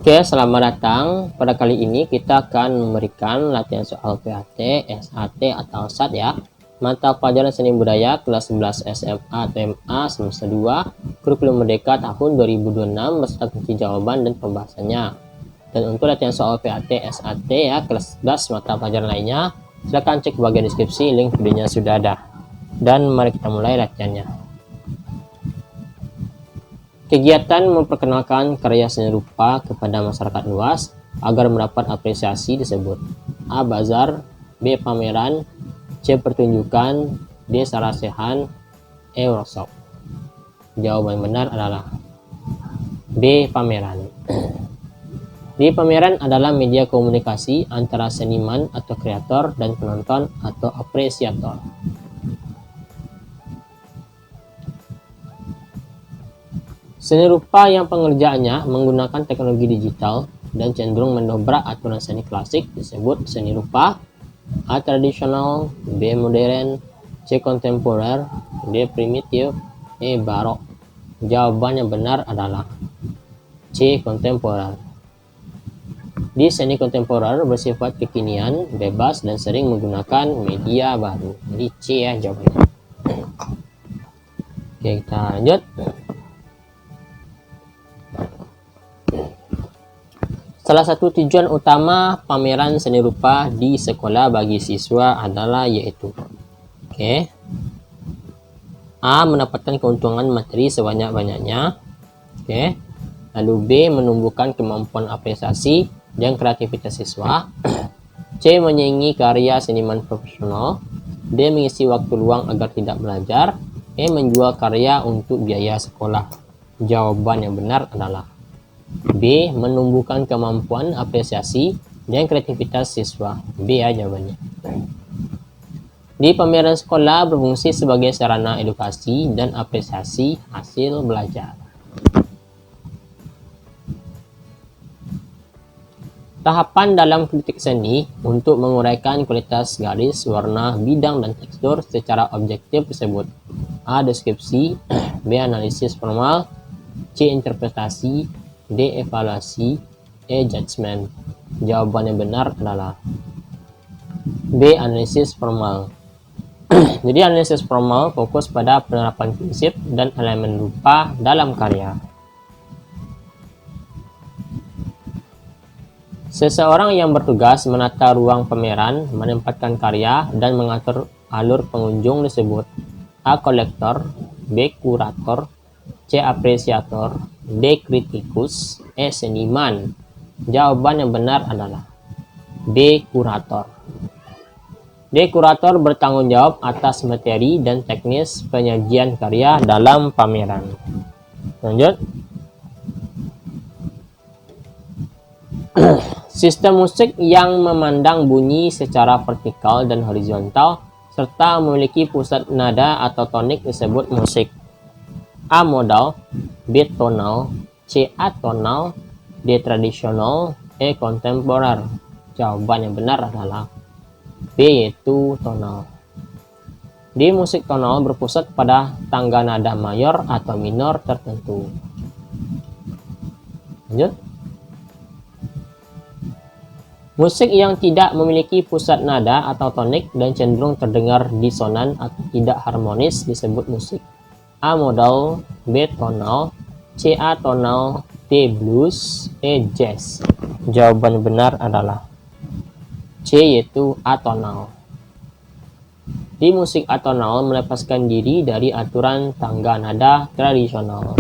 Oke, selamat datang. Pada kali ini kita akan memberikan latihan soal PAT, SAT atau SAT ya. Mata pelajaran seni budaya kelas 11 SMA atau MA semester 2, kurikulum merdeka tahun 2026 beserta kunci jawaban dan pembahasannya. Dan untuk latihan soal PAT, SAT ya kelas 11 mata pelajaran lainnya, silakan cek bagian deskripsi, link videonya sudah ada. Dan mari kita mulai latihannya. Kegiatan memperkenalkan karya seni rupa kepada masyarakat luas agar mendapat apresiasi disebut A. Bazar, B. Pameran, C. Pertunjukan, D. Sarasehan, E. Workshop. Jawaban benar adalah B. Pameran. Di pameran adalah media komunikasi antara seniman atau kreator dan penonton atau apresiator. Seni rupa yang pengerjaannya menggunakan teknologi digital dan cenderung mendobrak aturan seni klasik disebut seni rupa. A. Tradisional, B. Modern, C. Kontemporer, D. Primitif, E. Barok. Jawaban yang benar adalah C. Kontemporer. Di seni kontemporer bersifat kekinian, bebas, dan sering menggunakan media baru. Jadi C ya jawabannya. Oke, kita lanjut. Salah satu tujuan utama pameran seni rupa di sekolah bagi siswa adalah yaitu A. Mendapatkan keuntungan materi sebanyak-banyaknya. Lalu B. Menumbuhkan kemampuan apresiasi dan kreativitas siswa. C. Menyaingi karya seniman profesional. D. Mengisi waktu luang agar tidak belajar. E. Menjual karya untuk biaya sekolah. Jawaban yang benar adalah B. Menumbuhkan kemampuan apresiasi dan kreativitas siswa. B ya jawabannya. Di pameran sekolah berfungsi sebagai sarana edukasi dan apresiasi hasil belajar. Tahapan dalam kritik seni untuk menguraikan kualitas garis, warna, bidang, dan tekstur secara objektif disebut A. Deskripsi, B. Analisis formal, C. Interpretasi, D. Evaluasi, E. Judgment. Jawaban yang benar adalah B. Analisis formal. Jadi analisis formal fokus pada penerapan prinsip dan elemen rupa dalam karya. Seseorang yang bertugas menata ruang pameran, menempatkan karya, dan mengatur alur pengunjung disebut A. Kolektor, B. Kurator, C. Apresiator, D. Kritikus, E. Seniman. Jawaban yang benar adalah B. Kurator. D. Kurator bertanggung jawab atas materi dan teknis penyajian karya dalam pameran. Lanjut. Sistem musik yang memandang bunyi secara vertikal dan horizontal serta memiliki pusat nada atau tonik disebut musik. A. Modal, B. Tonal, C. Atonal, D. Tradisional, E. Kontemporer. Jawaban yang benar adalah B yaitu tonal. Di musik tonal berpusat pada tangga nada mayor atau minor tertentu. Lanjut. Musik yang tidak memiliki pusat nada atau tonik dan cenderung terdengar disonan atau tidak harmonis disebut musik A. Modal, B. Tonal, C. Atonal, D. Blues, E. Jazz. Jawaban benar adalah C yaitu atonal. Di musik atonal melepaskan diri dari aturan tangga nada tradisional.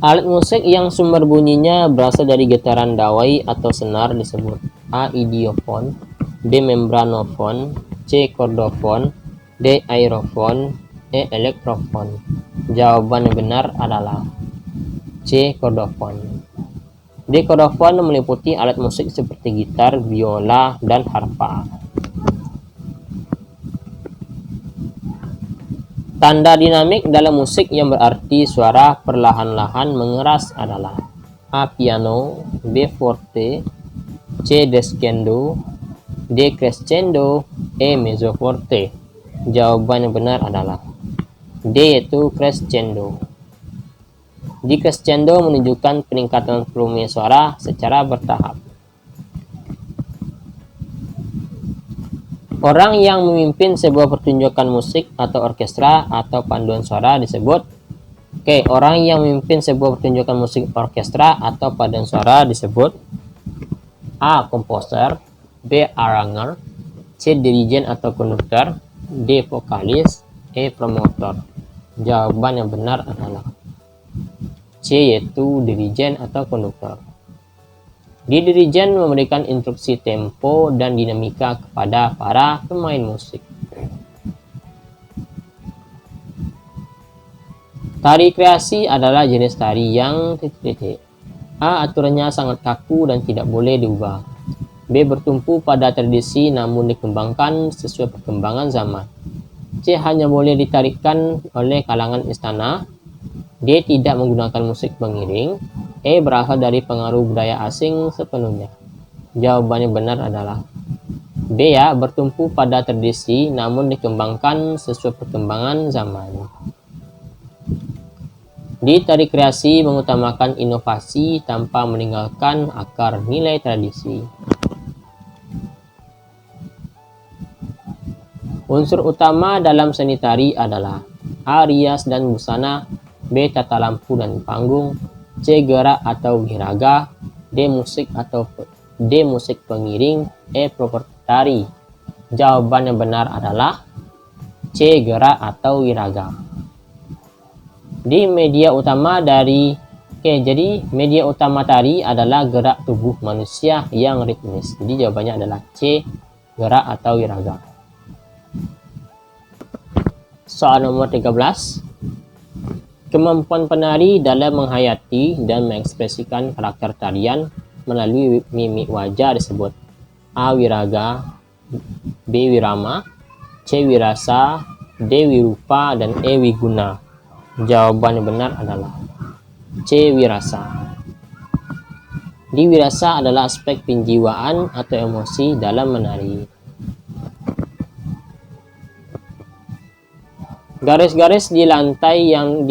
Alat musik yang sumber bunyinya berasal dari getaran dawai atau senar disebut A. Idiofon, D. Membranofon, C. Kordofon, D. Aerofon, E. Elektrofon. Jawaban yang benar adalah C. Kordofon. D. Kordofon meliputi alat musik seperti gitar, biola, dan harpa. Tanda dinamik dalam musik yang berarti suara perlahan-lahan mengeras adalah A. Piano, B. Forte, C. Descendo, D. Crescendo, E. Mezzo forte. Jawaban yang benar adalah D yaitu crescendo. Jika crescendo menunjukkan peningkatan volume suara secara bertahap. Orang yang memimpin sebuah pertunjukan musik atau orkestra atau panduan suara disebut orang yang memimpin sebuah pertunjukan musik orkestra atau paduan suara disebut A. Komposer, B. Arranger, C. Dirijen atau konduktor, D. Vokalis, E. Promotor. Jawaban yang benar adalah C, yaitu dirijen atau konduktor. Di dirijen memberikan instruksi tempo dan dinamika kepada para pemain musik. Tari kreasi adalah jenis tari yang A. Aturannya sangat kaku dan tidak boleh diubah. B. Bertumpu pada tradisi namun dikembangkan sesuai perkembangan zaman. C. Hanya boleh ditarikan oleh kalangan istana. D. Tidak menggunakan musik pengiring. E. Berasal dari pengaruh budaya asing sepenuhnya. Jawaban yang benar adalah B. Ya, bertumpu pada tradisi namun dikembangkan sesuai perkembangan zaman. Di tari kreasi mengutamakan inovasi tanpa meninggalkan akar nilai tradisi. Unsur utama dalam seni tari adalah A. Rias dan busana, B. Tata lampu dan panggung, C. Gerak atau wiraga, D. Musik pengiring, E. Properti tari. Jawaban yang benar adalah C. Gerak atau wiraga. Di media utama jadi media utama tari adalah gerak tubuh manusia yang ritmis. Jadi jawabannya adalah C. Gerak atau wiraga. Soal nomor 13. Kemampuan penari dalam menghayati dan mengekspresikan karakter tarian melalui mimik wajah disebut A. Wiraga, B. Wirama, C. Wirasa, D. Wirupa, dan E. Wiguna. Jawaban yang benar adalah C. Wirasa. Di wirasa adalah aspek penjiwaan atau emosi dalam menari. Garis-garis di lantai yang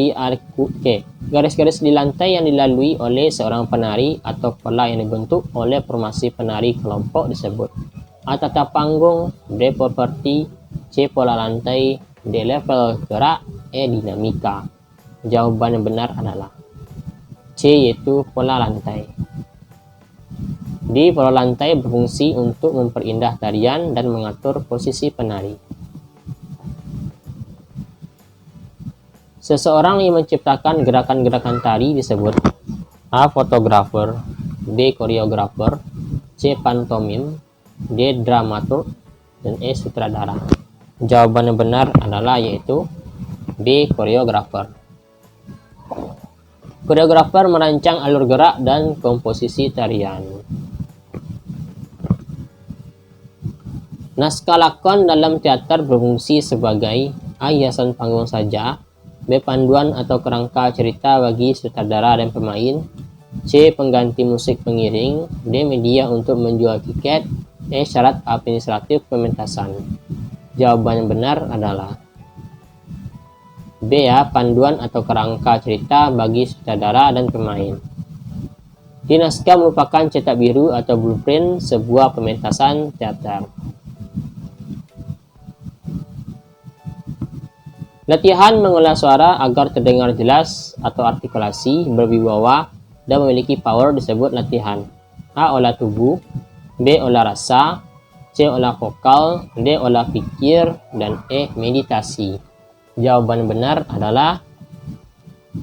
garis-garis di lantai yang dilalui oleh seorang penari atau pola yang dibentuk oleh formasi penari kelompok disebut A. Tata panggung, B. Properti, C. Pola lantai, D. Level gerak, E. Dinamika. Jawaban yang benar adalah C, yaitu pola lantai. Di pola lantai berfungsi untuk memperindah tarian dan mengatur posisi penari. Seseorang yang menciptakan gerakan-gerakan tari disebut A. Fotografer, B. Koreografer, C. Pantomim, D. Dramaturg, dan E. Sutradara. Jawaban yang benar adalah yaitu B. Koreografer. Koreografer merancang alur gerak dan komposisi tarian. Naskah lakon dalam teater berfungsi sebagai A. Hiasan panggung saja, B. Panduan atau kerangka cerita bagi sutradara dan pemain, C. Pengganti musik pengiring, D. Media untuk menjual tiket, E. Syarat administratif pementasan. Jawaban yang benar adalah B. Ya, panduan atau kerangka cerita bagi sutradara dan pemain. Di naskah merupakan cetak biru atau blueprint sebuah pementasan teater. Latihan mengolah suara agar terdengar jelas atau artikulasi, berwibawa, dan memiliki power disebut latihan. A. Olah tubuh, B. Olah rasa, C. Olah vokal, D. Olah pikir, dan E. Meditasi. Jawaban benar adalah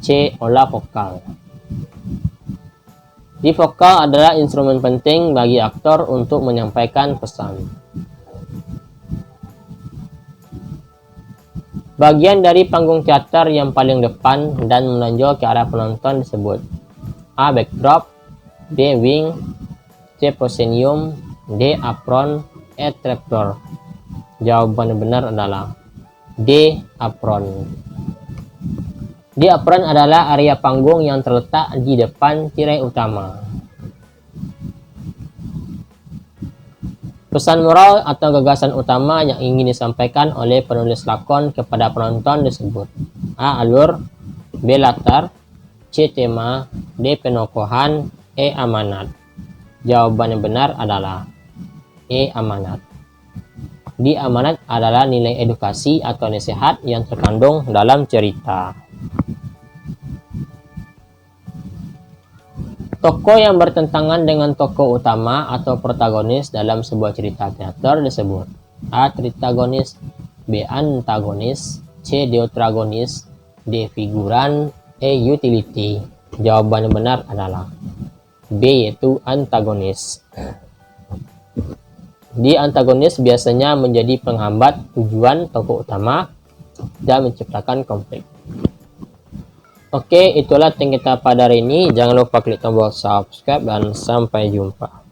C. Olah vokal. Di vokal adalah instrumen penting bagi aktor untuk menyampaikan pesan. Bagian dari panggung teater yang paling depan dan menonjol ke arah penonton disebut A. Backdrop, B. Wing, C. Proscenium, D. Apron, E. Trapdoor. Jawaban yang benar adalah D. Apron. Di apron adalah area panggung yang terletak di depan tirai utama. Pesan moral atau gagasan utama yang ingin disampaikan oleh penulis lakon kepada penonton disebut A. Alur, B. Latar, C. Tema, D. Penokohan, E. Amanat. Jawaban yang benar adalah E. Amanat. Di amanat adalah nilai edukasi atau nasihat yang terkandung dalam cerita. Tokoh yang bertentangan dengan tokoh utama atau protagonis dalam sebuah cerita teater disebut A. Tritagonis, B. Antagonis, C. Deuteragonis, D. Figuran, E. Utility. Jawaban yang benar adalah B, yaitu antagonis. Di antagonis biasanya menjadi penghambat tujuan tokoh utama dan menciptakan konflik. Oke, itulah topik kita pada hari ini. Jangan lupa klik tombol subscribe dan sampai jumpa.